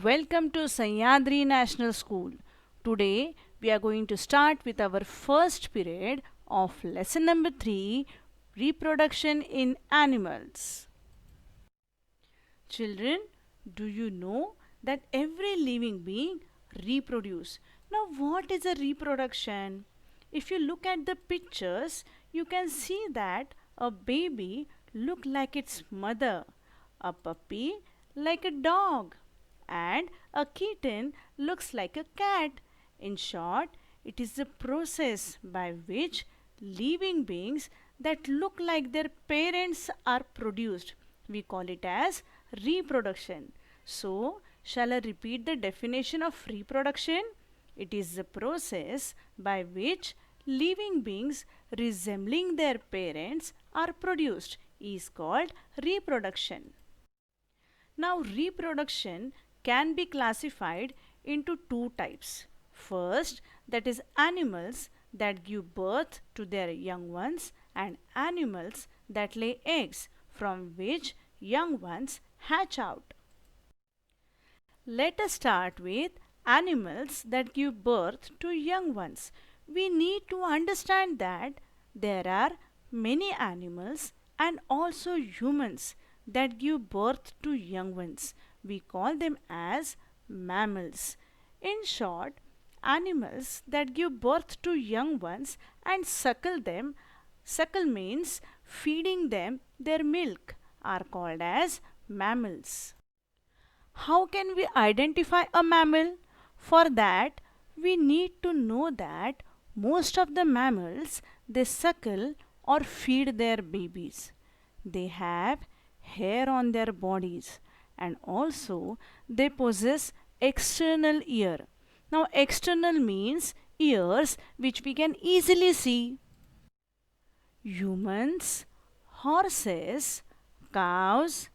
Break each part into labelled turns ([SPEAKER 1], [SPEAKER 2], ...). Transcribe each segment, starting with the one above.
[SPEAKER 1] Welcome to Sahyadri National School. Today we are going to start with our first period of lesson number 3, reproduction in animals. Children, do you know that every living being reproduce? Now what is a reproduction? If you look at the pictures, you can see that a baby look like its mother, a puppy like a dog, and a kitten looks like a cat. In short, it is the process by which living beings that look like their parents are produced. We call it as reproduction. So, shall I repeat the definition of reproduction? It is the process by which living beings resembling their parents are produced is called reproduction. Now, reproduction can be classified into two types. First, that is animals that give birth to their young ones, and animals that lay eggs from which young ones hatch out. Let us start with animals that give birth to young ones. We need to understand that there are many animals and also humans that give birth to young ones. We call them as mammals. In short, animals that give birth to young ones and suckle means feeding them their milk, are called as mammals. How can we identify a mammal? For that, we need to know that most of the mammals they suckle or feed their babies. They have hair on their bodies and also they possess external ear. Now external means ears which we can easily see. Humans, horses, cows,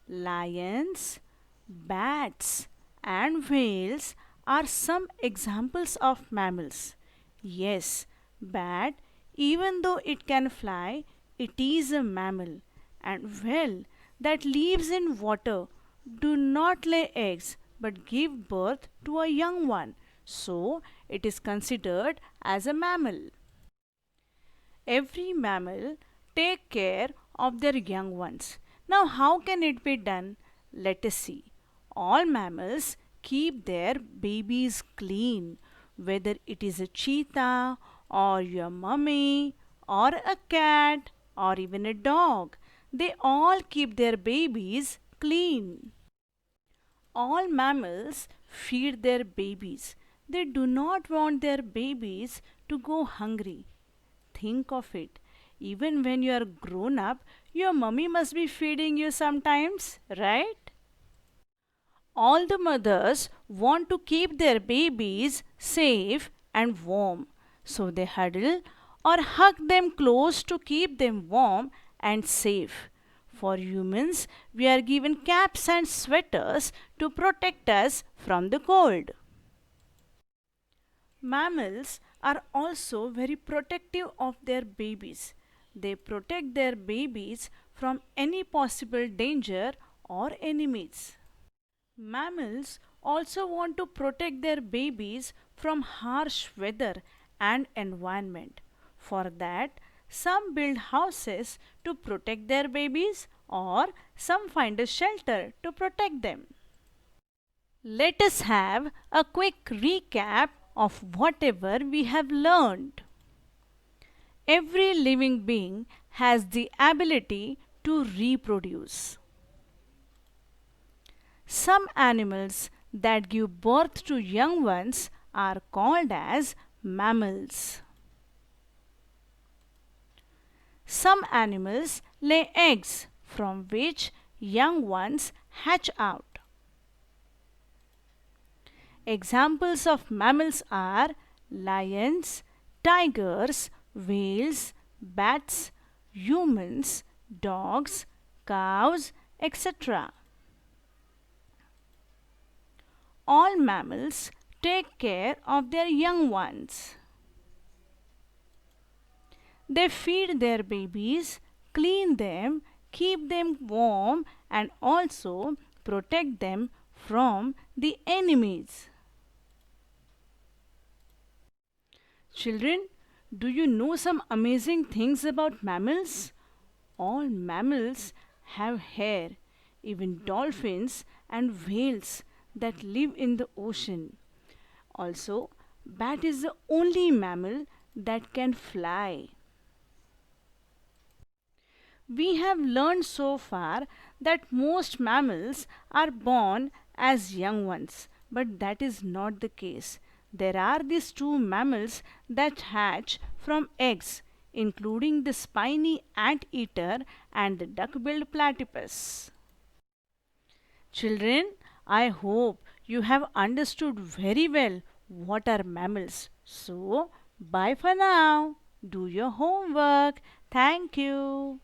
[SPEAKER 1] lions, bats, and whales are some examples of mammals. Yes, bat, even though it can fly, it is a mammal. And whale that lives in water do not lay eggs but give birth to a young one. So, it is considered as a mammal. Every mammal take care of their young ones. Now how can it be done? Let us see. All mammals keep their babies clean, whether it is a cheetah or your mummy or a cat or even a dog. They all keep their babies clean. All mammals feed their babies. They do not want their babies to go hungry. Think of it. Even when you are grown up, your mummy must be feeding you sometimes, right? All the mothers want to keep their babies safe and warm. So they huddle or hug them close to keep them warm and safe. For humans, we are given caps and sweaters to protect us from the cold. Mammals are also very protective of their babies. They protect their babies from any possible danger or enemies. Mammals also want to protect their babies from harsh weather and environment. For that, some build houses to protect their babies or some find a shelter to protect them. Let us have a quick recap of whatever we have learned. Every living being has the ability to reproduce. Some animals that give birth to young ones are called as mammals. Some animals lay eggs from which young ones hatch out. Examples of mammals are lions, tigers, whales, bats, humans, dogs, cows, etc. All mammals take care of their young ones. They feed their babies, clean them, keep them warm, and also protect them from the enemies. Children, do you know some amazing things about mammals? All mammals have hair, even dolphins and whales that live in the ocean. Also, bat is the only mammal that can fly. We have learned so far that most mammals are born as young ones, but that is not the case. There are these two mammals that hatch from eggs, including the spiny anteater and the duck-billed platypus. Children, I hope you have understood very well what are mammals. So, bye for now. Do your homework. Thank you.